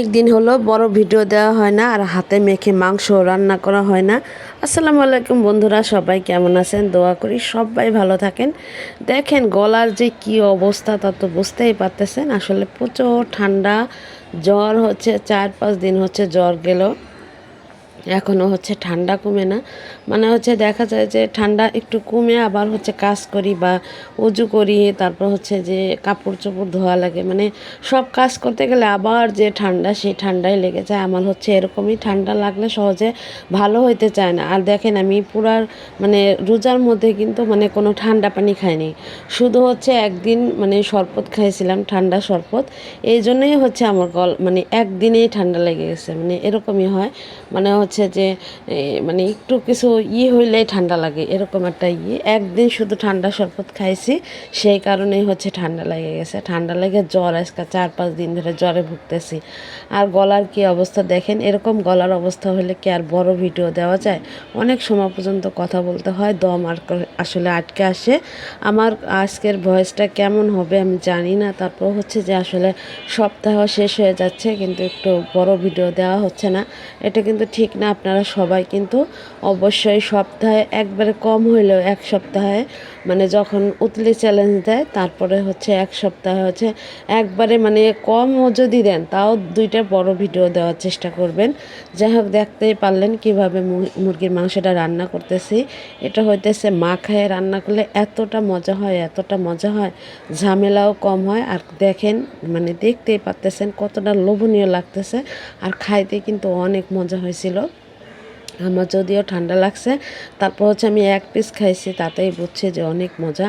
একদিন হলো বড় ভিডিও দেওয়া হয় না আর হাতে মেখে মাংস রান্না করা হয় না। আসসালামু আলাইকুম বন্ধুরা, সবাই কেমন আছেন? দোয়া করি সবাই ভালো থাকেন। দেখেন গলার যে কি অবস্থা তা তো বুঝতেই পারতেছেন। আসলে প্রচুর ঠান্ডা, জ্বর হচ্ছে 4-5 দিন হচ্ছে জ্বর গেল, এখনও হচ্ছে ঠান্ডা কমে না। মানে হচ্ছে দেখা যায় যে ঠান্ডা একটু কমে আবার হচ্ছে কাজ করি বা উজু করি, তারপর হচ্ছে যে কাপড় চোপড় ধোয়া লাগে, মানে সব কাজ করতে গেলে আবার যে ঠান্ডা সেই ঠান্ডাই লেগে যায়। আমার হচ্ছে এরকমই, ঠান্ডা লাগলে সহজে ভালো হইতে চায় না। আর দেখেন আমি পুরার মানে রোজার মধ্যে কিন্তু মানে কোনো ঠান্ডা পানি খাইনি, শুধু হচ্ছে একদিন মানে শরবত খাইছিলাম, ঠান্ডা শরবত। এই জন্যই হচ্ছে আমার মানে একদিনেই ঠান্ডা লেগে গেছে, মানে এরকমই হয়। মানে হচ্ছে যে মানে একটু কিছু হইলেই ঠান্ডা লাগে, এরকম একটা একদিন শুধু ঠান্ডা শরবত খাইছি, সেই কারণেই হচ্ছে ঠান্ডা লেগে গেছে। ঠান্ডা লেগে জ্বর আজকে 4-5 দিন ধরে জ্বরে ভুগতেছি। আর গলার কি অবস্থা দেখেন, এরকম গলার অবস্থা হলে কি আর বড় ভিডিও দেওয়া যায়? অনেক সময় পর্যন্ত কথা বলতে হয়, দম আর আসলে আটকে আসে। আমার আজকের ভয়েসটা কেমন হবে আমি জানি না। তারপর হচ্ছে যে আসলে সপ্তাহ শেষ হয়ে যাচ্ছে কিন্তু একটু বড় ভিডিও দেওয়া হচ্ছে না, এটা কিন্তু ঠিক না। আপনারা সবাই কিন্তু অবশ্যই সপ্তাহে একবারে কম হইলেও এক সপ্তাহে মানে যখন উতলি চ্যালেঞ্জ দেয় তারপরে হচ্ছে এক সপ্তাহে হচ্ছে একবারে মানে কমও যদি দেন তাও 2টা বড় ভিডিও দেওয়ার চেষ্টা করবেন। যাই হোক, দেখতেই পারলেন কিভাবে মুরগির মাংসটা রান্না করতেছি। এটা হইতেছে মাখায় রান্না করলে এতটা মজা হয়, এতটা মজা হয়, ঝামেলাও কম হয়। আর দেখেন মানে দেখতেই পারতেছেন কতটা লোভনীয় লাগতেছে, আর খাইতে কিন্তু অনেক মজা হয়েছিল। আমার যদিও ঠান্ডা লাগছে, তারপর হচ্ছে আমি এক পিস খাইছি, তাতেই বুঝছি যে অনেক মজা।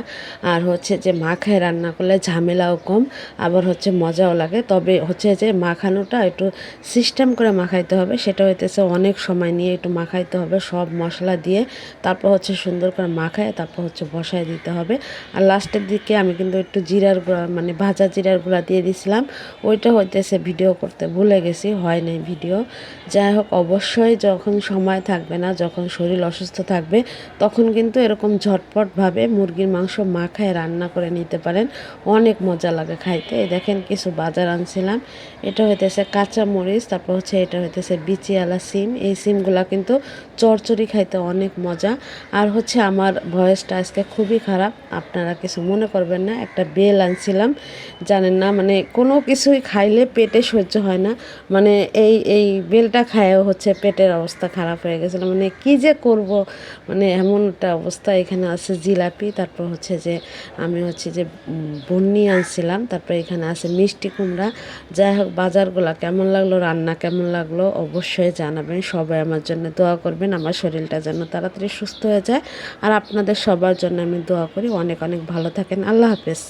আর হচ্ছে যে মাখায় রান্না করলে ঝামেলাও কম, আবার হচ্ছে মজাও লাগে। তবে হচ্ছে যে মাখানোটা একটু সিস্টেম করে মাখাইতে হবে, সেটা হইতেছে অনেক সময় নিয়ে একটু মাখাইতে হবে সব মশলা দিয়ে। তারপর হচ্ছে সুন্দর করে মাখায় তারপর হচ্ছে বসায় দিতে হবে। আর লাস্টের দিকে আমি কিন্তু একটু জিরার গুঁড়া মানে ভাজা জিরার গুঁড়া দিয়ে দিছিলাম, ওইটা হইতেছে ভিডিও করতে ভুলে গেছি, হয় নাই ভিডিও। যাই হোক, অবশ্যই যখন সময় থাকবে না, যখন শরীর অসুস্থ থাকবে, তখন কিন্তু এরকম ঝটপটভাবে মুরগির মাংস মাখায় রান্না করে নিতে পারেন, অনেক মজা লাগে খাইতে। এই দেখেন কিছু বাজার আনছিলাম, এটা হইতেছে কাঁচা মরিচ, তারপর হচ্ছে এটা হইতেছে বিচিওয়ালা সিম। এই সিমগুলা কিন্তু চরচড়ি খাইতে অনেক মজা। আর হচ্ছে আমার ভয়েসটা আজকে খুবই খারাপ, আপনারা কিছু মনে করবেন না। একটা বেল আনছিলাম, জানেন না মানে কোনো কিছুই খাইলে পেটে সহ্য হয় না, মানে এই বেলটা খায়ও হচ্ছে পেটের অবস্থা খারাপ হয়ে গেছিলো, মানে কি যে করব, মানে এমন একটা অবস্থা। এখানে আছে জিলাপি, তারপর হচ্ছে যে আমি হচ্ছে যে বন্নি আনছিলাম, তারপর এখানে আছে মিষ্টি কুমড়া। যাই হোক, বাজারগুলো কেমন লাগলো, রান্না কেমন লাগলো অবশ্যই জানাবেন। সবাই আমার জন্য দোয়া করবেন, আমার শরীরটা যেন তাড়াতাড়ি সুস্থ হয়ে যায়। আর আপনাদের সবার জন্য আমি দোয়া করি, অনেক অনেক ভালো থাকেন। আল্লাহ হাফেজ।